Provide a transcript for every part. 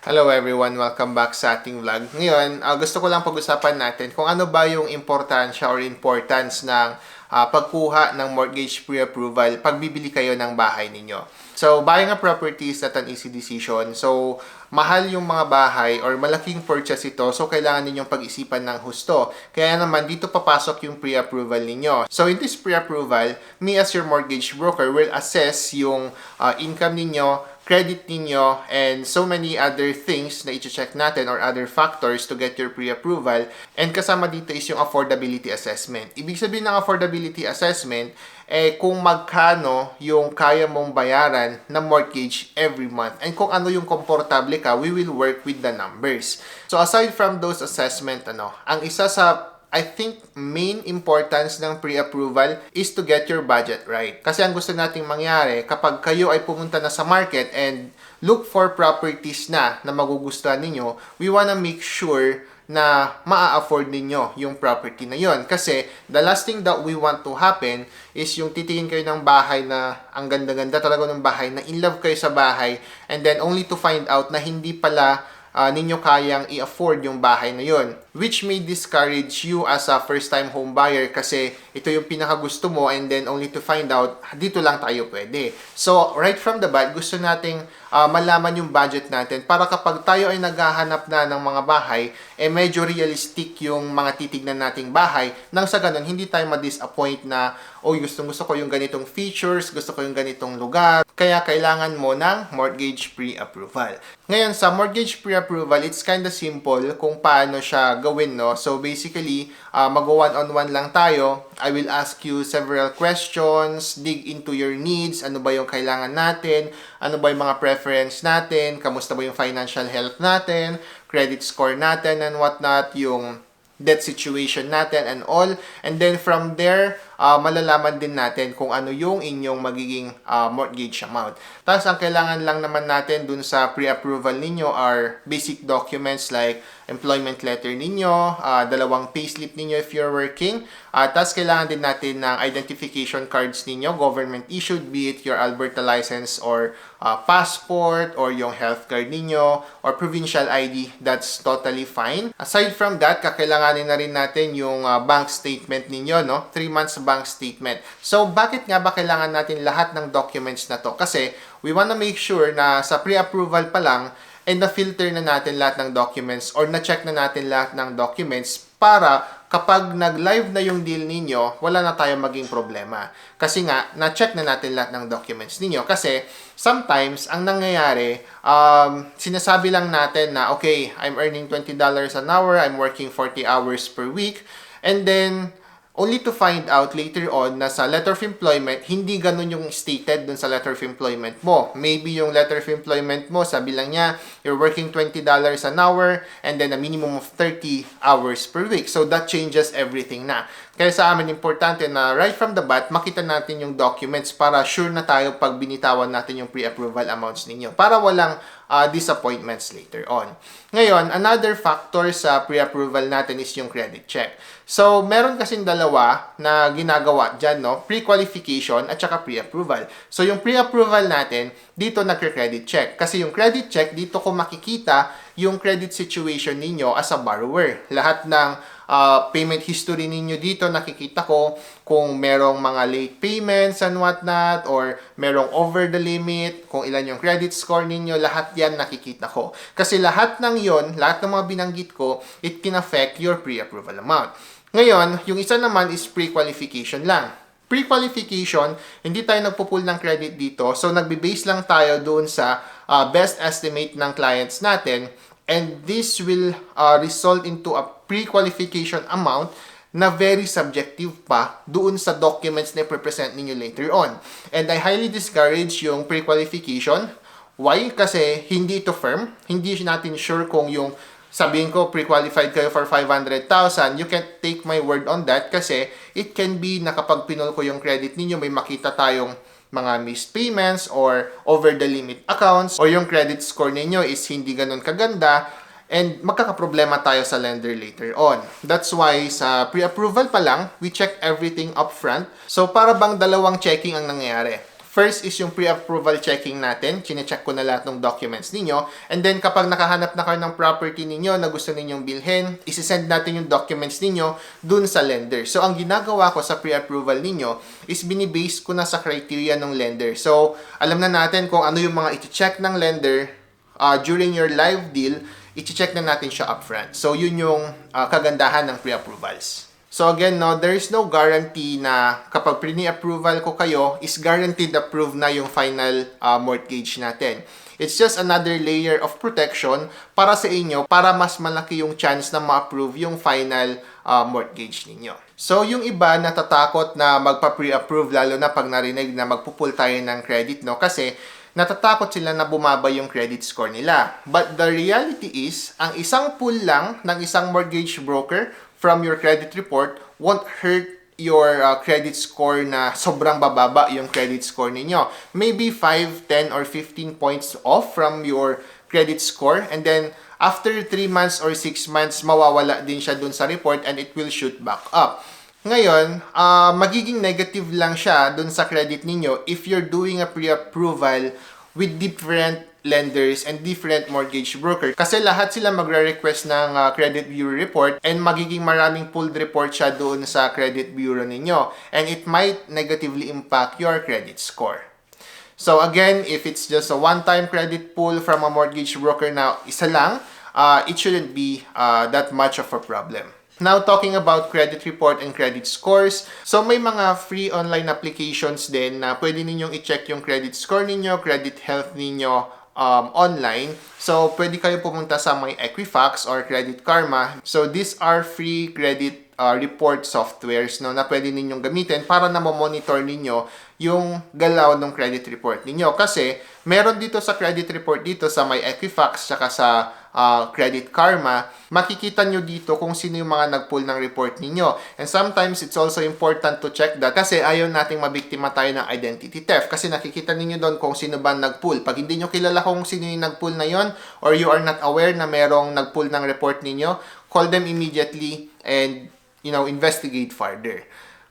Hello everyone! Welcome back sa ating vlog. Ngayon, gusto ko lang pag-usapan natin kung ano ba yung importansya or importance ng pagkuha ng mortgage pre-approval pag bibili kayo ng bahay ninyo. So, buying a property is not an easy decision. So, mahal yung mga bahay or malaking purchase ito. So, kailangan ninyong pag-isipan ng husto. Kaya naman, dito papasok yung pre-approval ninyo. So, in this pre-approval, me as your mortgage broker will assess yung income ninyo, credit ninyo, and so many other things na i-check natin or other factors to get your pre-approval. And kasama dito is yung affordability assessment. Ibig sabihin ng affordability assessment, kung magkano yung kaya mong bayaran na mortgage every month. And kung ano yung komportable ka, we will work with the numbers. So aside from those assessment, ang isa sa I think main importance ng pre-approval is to get your budget right. Kasi ang gusto nating mangyari kapag kayo ay pumunta na sa market and look for properties na magugustuhan ninyo, we wanna make sure na maa-afford ninyo yung property na yon. Kasi the last thing that we want to happen is yung titingin kayo ng bahay na ang ganda-ganda talaga ng bahay, na in love kayo sa bahay, and then only to find out na hindi pala ninyo kayang i-afford yung bahay na yon, which may discourage you as a first-time home buyer kasi ito yung pinakagusto mo and then only to find out, dito lang tayo pwede. So, right from the bat, gusto nating malaman yung budget natin para kapag tayo ay naghahanap na ng mga bahay, medyo realistic yung mga titignan nating bahay nang sa ganun, hindi tayo ma-disappoint na, gusto ko yung ganitong features, gusto ko yung ganitong lugar, kaya kailangan mo ng mortgage pre-approval. Ngayon, sa mortgage pre-approval, it's kinda simple kung paano siya gawin, no? So, basically, mag-one-on-one lang tayo. I will ask you several questions, dig into your needs, ano ba yung kailangan natin, ano ba yung mga preference natin, kamusta ba yung financial health natin, credit score natin, and whatnot, yung debt situation natin and all. And then from there, malalaman din natin kung ano yung inyong magiging mortgage amount. Tapos ang kailangan lang naman natin dun sa pre-approval ninyo are basic documents like employment letter ninyo, dalawang payslip ninyo if you're working. Tapos kailangan din natin ng identification cards ninyo, government issued, be it your Alberta license or passport or yung health card ninyo or provincial ID. That's totally fine. Aside from that, kakailanganin na rin natin yung bank statement ninyo, no? 3 months bank statement. So, bakit nga ba kailangan natin lahat ng documents na to? Kasi, we wanna make sure na sa pre-approval pa lang, na-filter na natin lahat ng documents or na-check na natin lahat ng documents para kapag nag-live na yung deal ninyo, wala na tayong maging problema. Kasi nga, na-check na natin lahat ng documents ninyo. Kasi, sometimes, ang nangyayari, sinasabi lang natin na, okay, I'm earning $20 an hour, I'm working 40 hours per week, and then, only to find out later on na sa letter of employment, hindi ganun yung stated dun sa letter of employment mo. Maybe yung letter of employment mo, sabi lang niya, you're working $20 an hour and then a minimum of 30 hours per week. So that changes everything na. Kaya sa amin, importante na right from the bat, makita natin yung documents para sure na tayo pag binitawan natin yung pre-approval amounts ninyo. Para walang disappointments later on. Ngayon, another factor sa pre-approval natin is yung credit check. So, meron kasing dalawa na ginagawa dyan, no? Pre-qualification at saka pre-approval. So, yung pre-approval natin, dito nagre-credit check. Kasi yung credit check, dito ko makikita yung credit situation ninyo as a borrower. Lahat ng payment history ninyo dito, nakikita ko kung merong mga late payments and whatnot, or merong over the limit, kung ilan yung credit score ninyo, lahat yan nakikita ko. Kasi lahat ng yon, lahat ng mga binanggit ko, it can affect your pre-approval amount. Ngayon, yung isa naman is pre-qualification lang. Pre-qualification, hindi tayo nagpo-pull ng credit dito, so nagbe-base lang tayo doon sa best estimate ng clients natin, and this will result into a pre-qualification amount na very subjective pa doon sa documents na i-present ninyo later on. And I highly discourage yung pre-qualification. Why? Kasi hindi ito firm. Hindi natin sure kung yung sabihin ko, pre-qualified kayo for 500,000, you can't take my word on that kasi it can be na kapag pinol ko yung credit ninyo, may makita tayong mga missed payments or over the limit accounts, or yung credit score ninyo is hindi ganun kaganda, and magkakaproblema tayo sa lender later on. That's why sa pre-approval pa lang, we check everything upfront. So para bang dalawang checking ang nangyayari. First is yung pre-approval checking natin. Chine-check ko na lahat ng documents ninyo. And then kapag nakahanap na kayo ng property ninyo na gusto ninyong bilhin, isi-send natin yung documents ninyo dun sa lender. So ang ginagawa ko sa pre-approval ninyo is binibase ko na sa criteria ng lender. So alam na natin kung ano yung mga iti-check ng lender during your live deal, iti-check na natin siya upfront. So yun yung kagandahan ng pre-approvals. So again, no, there is no guarantee na kapag pre-approval ko kayo, is guaranteed approved na yung final mortgage natin. It's just another layer of protection para sa inyo, para mas malaki yung chance na ma-approve yung final mortgage ninyo. So yung iba natatakot na magpa-pre-approve lalo na pag narinig na magpupul tayo ng credit, no? Kasi natatakot sila na bumaba yung credit score nila. But the reality is, ang isang pull lang ng isang mortgage broker from your credit report won't hurt your credit score na sobrang bababa yung credit score ninyo. Maybe 5, 10, or 15 points off from your credit score, and then after 3 months or 6 months, mawawala din siya dun sa report and it will shoot back up. Ngayon, magiging negative lang siya dun sa credit ninyo if you're doing a pre-approval with different lenders and different mortgage broker. Kasi lahat sila magre-request ng credit bureau report and magiging maraming pulled report siya doon sa credit bureau ninyo. And it might negatively impact your credit score. So again, if it's just a one-time credit pull from a mortgage broker na isa lang, it shouldn't be that much of a problem. Now, talking about credit report and credit scores. So, may mga free online applications din na pwede ninyong i-check yung credit score ninyo, credit health ninyo online. So, pwede kayo pumunta sa my Equifax or Credit Karma. So, these are free credit report softwares, no, na pwede ninyong gamitin para na monitor ninyo yung galaw ng credit report ninyo. Kasi, meron dito sa credit report dito sa my Equifax tsaka sa Credit Karma, makikita nyo dito kung sino yung mga nag-pull ng report ninyo. And sometimes, it's also important to check that kasi ayaw nating mabiktima tayo ng identity theft. Kasi nakikita ninyo doon kung sino ba nag-pull. Pag hindi nyo kilala kung sino yung nag-pull na yon, or you are not aware na merong nag-pull ng report ninyo, call them immediately and, investigate further.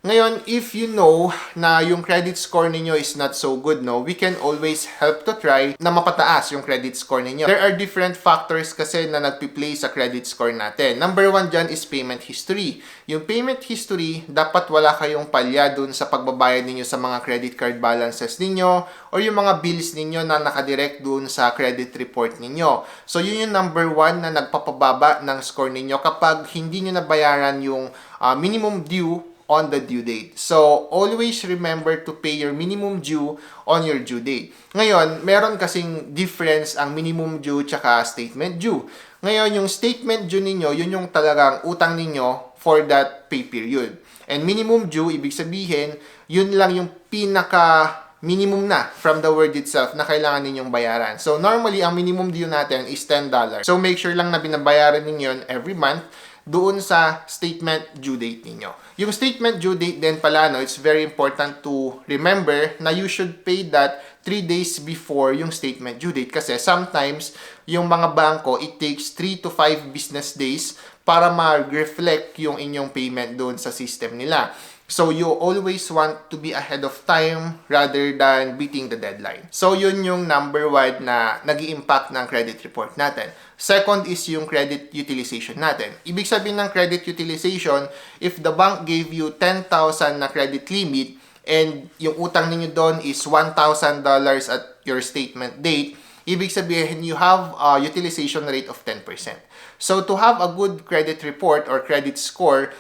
Ngayon, if you know na yung credit score ninyo is not so good, no, we can always help to try na mapataas yung credit score ninyo. There are different factors kasi na nagpi-play sa credit score natin. Number 1 dyan is payment history. Yung payment history, dapat wala kayong palya dun sa pagbabayad ninyo sa mga credit card balances ninyo or yung mga bills ninyo na nakadirect dun sa credit report ninyo. So, yun yung number 1 na nagpapababa ng score ninyo kapag hindi nyo nabayaran yung minimum due on the due date. So, always remember to pay your minimum due on your due date. Ngayon, meron kasing difference ang minimum due tsaka statement due. Ngayon, yung statement due ninyo, yun yung talagang utang ninyo for that pay period. And minimum due, ibig sabihin, yun lang yung pinaka minimum na from the word itself na kailangan ninyong bayaran. So, normally, ang minimum due natin is $10. So, make sure lang na binabayaran ninyo yun every month doon sa statement due date ninyo. Yung statement due date din pala, no, it's very important to remember na you should pay that 3 days before yung statement due date. Kasi sometimes, yung mga bangko, it takes 3 to 5 business days para ma-reflect yung inyong payment doon sa system nila. So, you always want to be ahead of time rather than beating the deadline. So, yun yung number 1 na nag-i-impact ng credit report natin. Second is yung credit utilization natin. Ibig sabihin ng credit utilization, if the bank gave you 10,000 na credit limit and yung utang ninyo doon is $1,000 at your statement date, ibig sabihin you have a utilization rate of 10%. So, to have a good credit report or credit score,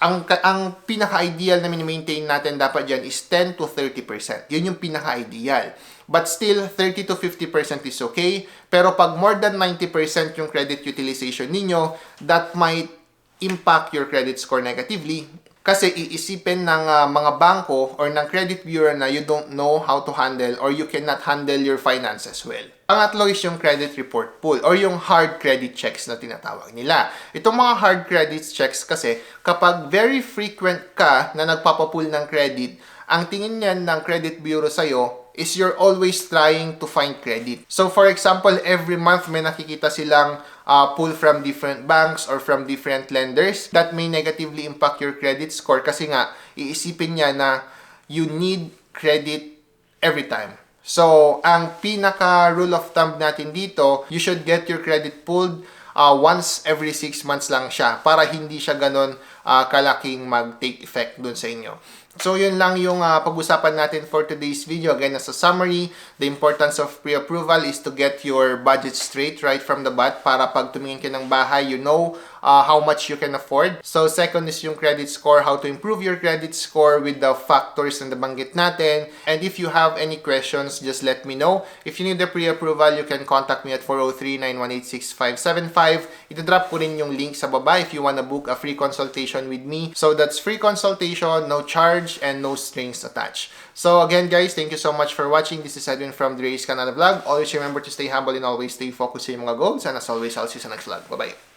ang pinaka-ideal na mini-maintain natin dapat dyan is 10 to 30%. Yun yung pinaka-ideal. But still, 30 to 50% is okay. Pero pag more than 90% yung credit utilization ninyo, that might impact your credit score negatively. Kasi iisipin ng mga bangko or ng credit bureau na you don't know how to handle or you cannot handle your finances well. Pangatlo is yung credit report pull or yung hard credit checks na tinatawag nila. Itong mga hard credit checks kasi kapag very frequent ka na nagpapapull ng credit, ang tingin niyan ng credit bureau sa'yo is you're always trying to find credit. So for example, every month may nakikita silang pull from different banks or from different lenders that may negatively impact your credit score kasi nga iisipin niya na you need credit every time. So, ang pinaka rule of thumb natin dito, you should get your credit pulled once every 6 months lang siya para hindi siya ganon kalaking mag-take effect dun sa inyo. So, yun lang yung pag-usapan natin for today's video. Again, as a summary, the importance of pre-approval is to get your budget straight right from the bat para pag tumingin ka ng bahay, you know how much you can afford. So, second is yung credit score, how to improve your credit score with the factors na nabanggit natin. And if you have any questions, just let me know. If you need the pre-approval, you can contact me at 403-918-6575. Ito-drop ko rin yung link sa baba if you wanna book a free consultation with me. So, that's free consultation, no charge, and no strings attached. So again guys, thank you so much for watching. This is Edwin from the Reyes Canada Vlog. Always remember to stay humble and always stay focused sa iyong mga goals. And as always, I'll see you sa next vlog. Bye-bye.